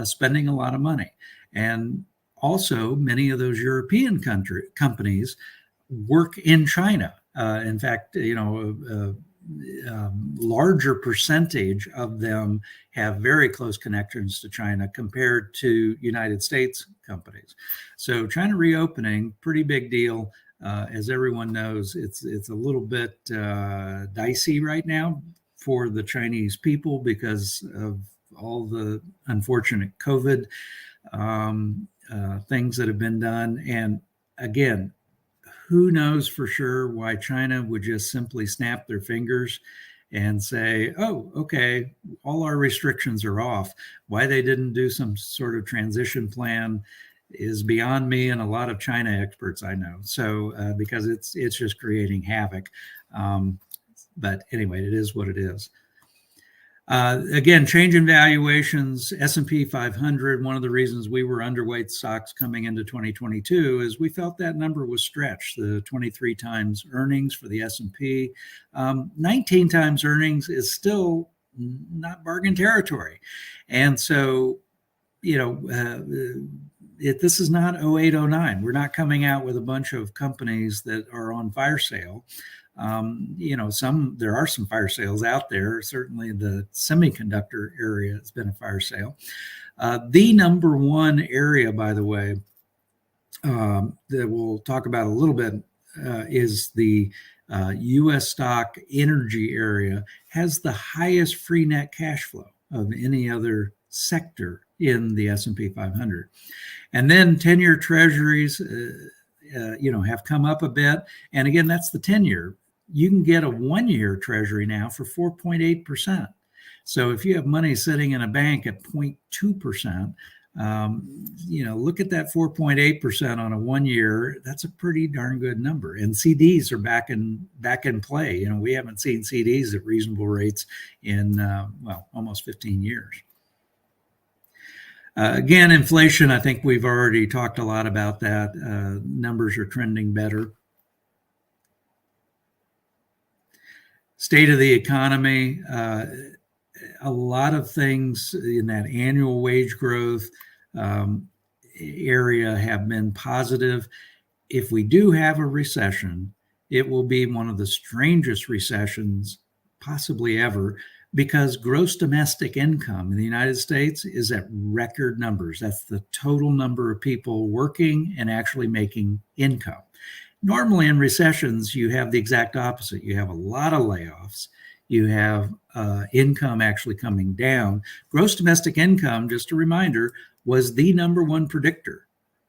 spending a lot of money. And also, many of those European companies work in China. In fact, larger percentage of them have very close connections to China compared to United States companies. So China reopening, pretty big deal. As everyone knows, it's a little bit dicey right now for the Chinese people because of all the unfortunate COVID things that have been done. And again, who knows for sure why China would just simply snap their fingers and say, oh, okay, all our restrictions are off. Why they didn't do some sort of transition plan is beyond me and a lot of China experts I know. So because it's just creating havoc. But anyway, it is what it is. Again, change in valuations, S&P 500, one of the reasons we were underweight stocks coming into 2022 is we felt that number was stretched, the 23 times earnings for the S&P. 19 times earnings is still not bargain territory. And so, this is not 08, 09. We're not coming out with a bunch of companies that are on fire sale. There are some fire sales out there. Certainly the semiconductor area has been a fire sale. The number one area, by the way, that we'll talk about a little bit is the U.S. stock energy area has the highest free net cash flow of any other sector in the S&P 500. And then 10-year treasuries, have come up a bit. And again, that's the 10-year. You can get a 1-year treasury now for 4.8%. So if you have money sitting in a bank at 0.2%, look at that 4.8% on a 1-year. That's a pretty darn good number. And CDs are back in play. We haven't seen CDs at reasonable rates in almost 15 years. Again, inflation, I think we've already talked a lot about that. Numbers are trending better. State of the economy, a lot of things in that annual wage growth area have been positive. If we do have a recession, it will be one of the strangest recessions possibly ever, because gross domestic income in the United States is at record numbers. That's the total number of people working and actually making income. Normally in recessions, you have the exact opposite. You have a lot of layoffs. You have income actually coming down. Gross domestic income, just a reminder, was the number one predictor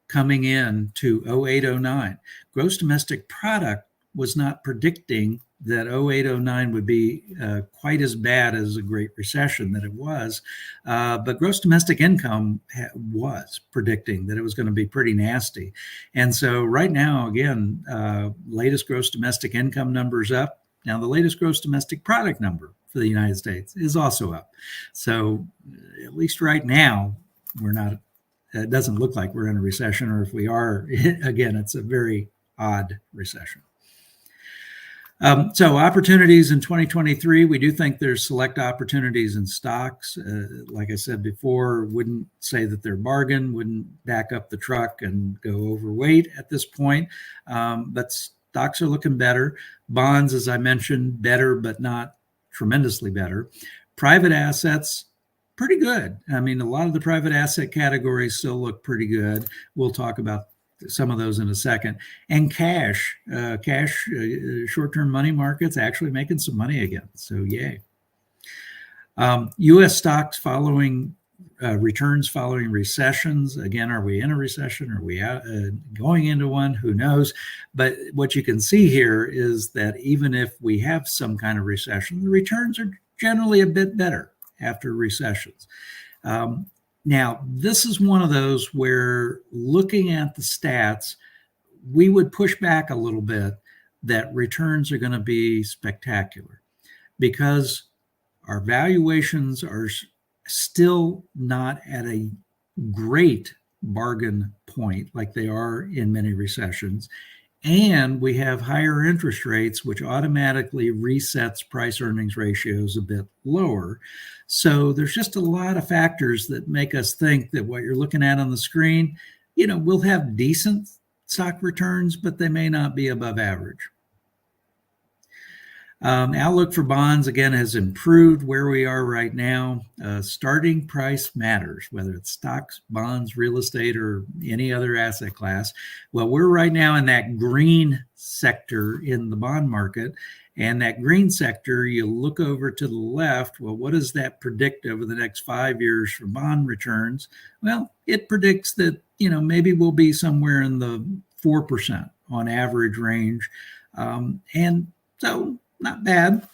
coming in to 08, 09. Gross domestic product was not predicting that 08, 09 would be quite as bad as a Great Recession that it was. But gross domestic income was predicting that it was going to be pretty nasty. And so right now, again, latest gross domestic income numbers up. Now, the latest gross domestic product number for the United States is also up. So at least right now, it doesn't look like we're in a recession, or if we are, again, it's a very odd recession. So opportunities in 2023, we do think there's select opportunities in stocks. Like I said before, wouldn't say that they're bargain, wouldn't back up the truck and go overweight at this point. But stocks are looking better. Bonds, as I mentioned, better, but not tremendously better. Private assets, pretty good. I mean, a lot of the private asset categories still look pretty good. We'll talk about some of those in a second. And cash, short-term money markets actually making some money again. So yay. U.S. stocks following returns following recessions. Again, are we in a recession? Are we going into one? Who knows? But what you can see here is that even if we have some kind of recession, the returns are generally a bit better after recessions. Now, this is one of those where looking at the stats, we would push back a little bit that returns are going to be spectacular because our valuations are still not at a great bargain point like they are in many recessions. And we have higher interest rates, which automatically resets price earnings ratios a bit lower. So there's just a lot of factors that make us think that what you're looking at on the screen, we'll have decent stock returns, but they may not be above average. Outlook for bonds, again, has improved where we are right now. Starting price matters, whether it's stocks, bonds, real estate, or any other asset class. Well, we're right now in that green sector in the bond market. And that green sector, you look over to the left, well, what does that predict over the next 5 years for bond returns? Well, it predicts that, maybe we'll be somewhere in the 4% on average range. And so not bad,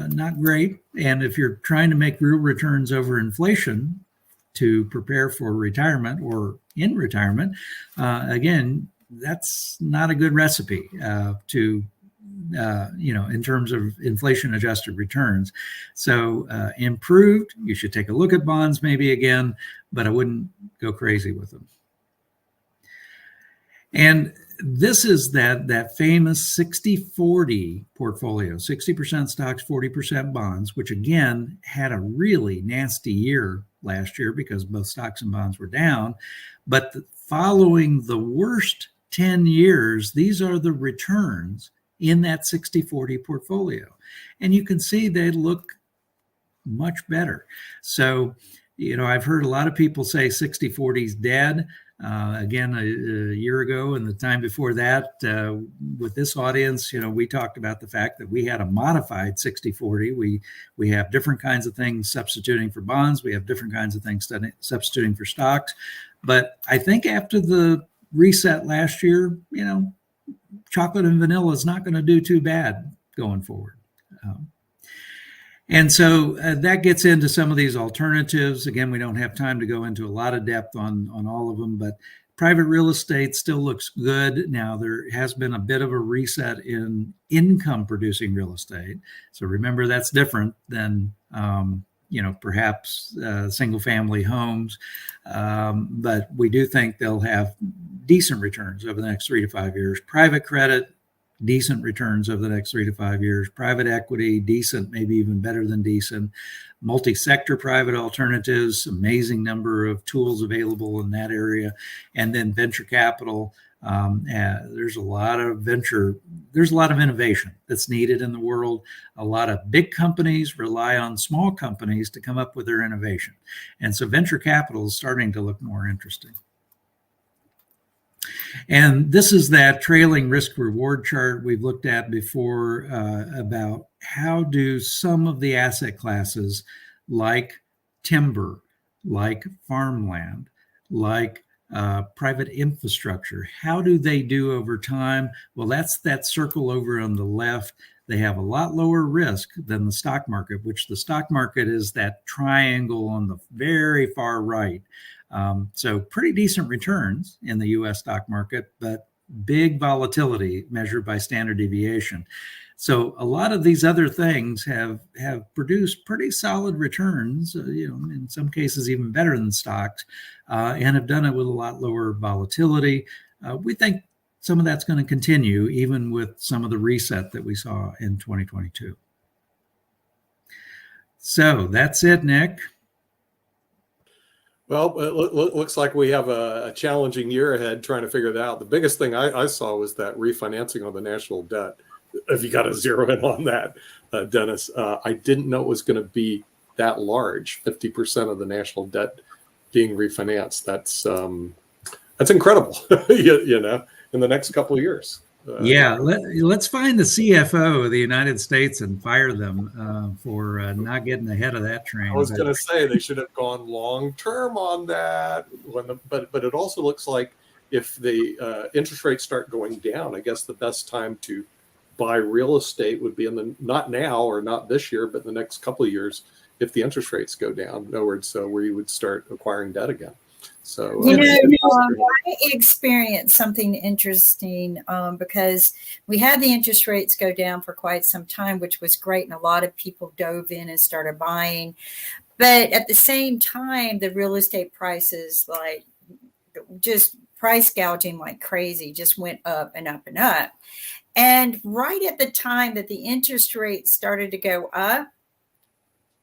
not great. And if you're trying to make real returns over inflation to prepare for retirement or in retirement, again, that's not a good recipe in terms of inflation adjusted returns. So improved, you should take a look at bonds maybe again, but I wouldn't go crazy with them. And this is that famous 60-40 portfolio, 60% stocks, 40% bonds, which again had a really nasty year last year because both stocks and bonds were down. But following the worst 10 years, these are the returns in that 60-40 portfolio. And you can see they look much better. So, I've heard a lot of people say 60-40 is dead. Again, a year ago and the time before that, with this audience, we talked about the fact that we had a modified 60-40. We have different kinds of things substituting for bonds. We have different kinds of things substituting for stocks. But I think after the reset last year, chocolate and vanilla is not going to do too bad going forward. And so that gets into some of these alternatives. Again, we don't have time to go into a lot of depth on all of them, but private real estate still looks good. Now, there has been a bit of a reset in income producing real estate. So remember, that's different than, perhaps single family homes. But we do think they'll have decent returns over the next 3 to 5 years. Private credit, decent returns over the next 3 to 5 years. Private equity, decent, maybe even better than decent. Multi-sector private alternatives, amazing number of tools available in that area. And then venture capital. There's a lot of innovation that's needed in the world. A lot of big companies rely on small companies to come up with their innovation. And so venture capital is starting to look more interesting. And this is that trailing risk reward chart we've looked at before about how do some of the asset classes like timber, like farmland, like private infrastructure, how do they do over time? Well, that's that circle over on the left. They have a lot lower risk than the stock market, which the stock market is that triangle on the very far right. So pretty decent returns in the U.S. stock market, but big volatility measured by standard deviation. So a lot of these other things have produced pretty solid returns, in some cases even better than stocks, and have done it with a lot lower volatility. We think some of that's going to continue even with some of the reset that we saw in 2022. So that's it, Nick. Well, it looks like we have a challenging year ahead trying to figure that out. The biggest thing I saw was that refinancing on the national debt. If you got to zero in on that, Dennis, I didn't know it was going to be that large, 50% of the national debt being refinanced. That's incredible, you know, in the next couple of years. Yeah, let's find the CFO of the United States and fire them for not getting ahead of that train. I was going to say they should have gone long term on that. But it also looks like if the interest rates start going down, I guess the best time to buy real estate would be not now or not this year, but the next couple of years if the interest rates go down. In other words, so where you would start acquiring debt again. So I experienced something interesting because we had the interest rates go down for quite some time, which was great. And a lot of people dove in and started buying. But at the same time, the real estate prices, like just price gouging like crazy, just went up and up and up. And right at the time that the interest rates started to go up,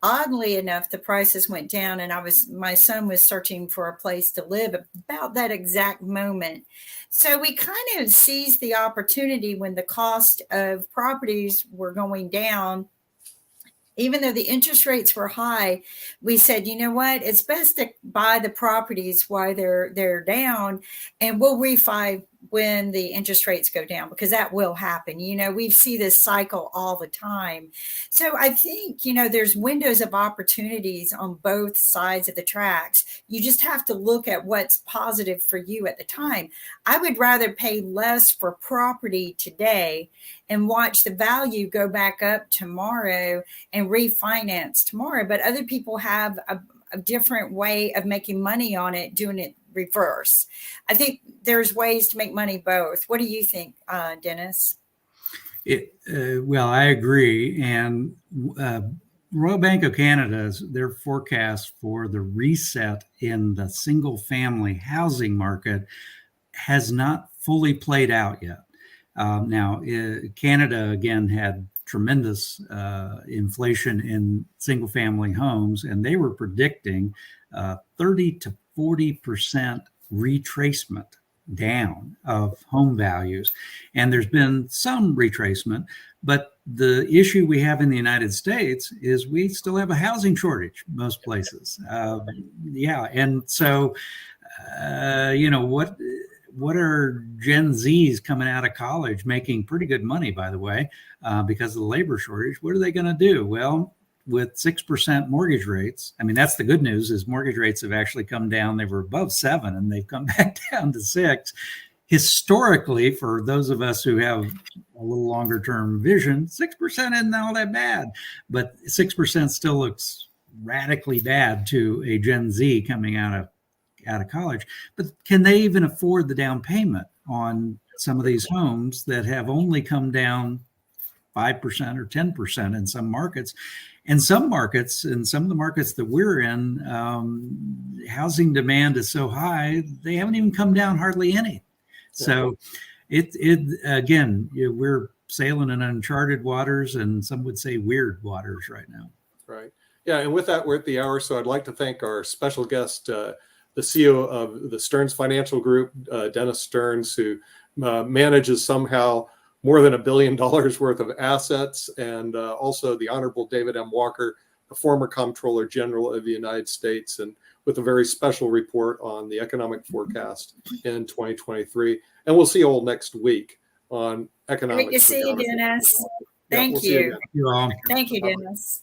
oddly enough, the prices went down, and my son was searching for a place to live about that exact moment. So we kind of seized the opportunity when the cost of properties were going down. Even though the interest rates were high, we said, you know what, it's best to buy the properties while they're down, and we'll refi when the interest rates go down, because that will happen. You know, we see this cycle all the time. So I think, you know, there's windows of opportunities on both sides of the tracks. You just have to look at what's positive for you at the time. I would rather pay less for property today and watch the value go back up tomorrow and refinance tomorrow. But other people have a different way of making money on it, doing it reverse. I think there's ways to make money both. What do you think, Dennis? Well, I agree. And Royal Bank of Canada's, their forecast for the reset in the single family housing market has not fully played out yet. Now, Canada, again, had tremendous inflation in single family homes, and they were predicting 30 to 40% retracement down of home values. And there's been some retracement, but the issue we have in the United States is we still have a housing shortage most places. And so, you know, what are Gen Zs coming out of college making pretty good money, by the way, because of the labor shortage? What are they going to do? Well, with 6% mortgage rates, I mean, that's the good news, is mortgage rates have actually come down. They were above 7 and they've come back down to 6. Historically, for those of us who have a little longer term vision, 6% isn't all that bad, but 6% still looks radically bad to a Gen Z coming out of college. But can they even afford the down payment on some of these homes that have only come down 5% or 10% in some markets? And some markets, in some of the markets that we're in, housing demand is so high, they haven't even come down hardly any. So it again, we're sailing in uncharted waters, and some would say weird waters right now. Right. Yeah. And with that, we're at the hour. So I'd like to thank our special guest, the CEO of the Stearns Financial Group, Dennis Stearns, who manages somehow more than $1 billion worth of assets, and also the Honorable David M. Walker, the former Comptroller General of the United States, and with a very special report on the economic forecast in 2023. And we'll see you all next week on economics. Great to see you, Dennis. Thank you. You all. Thank you, Dennis.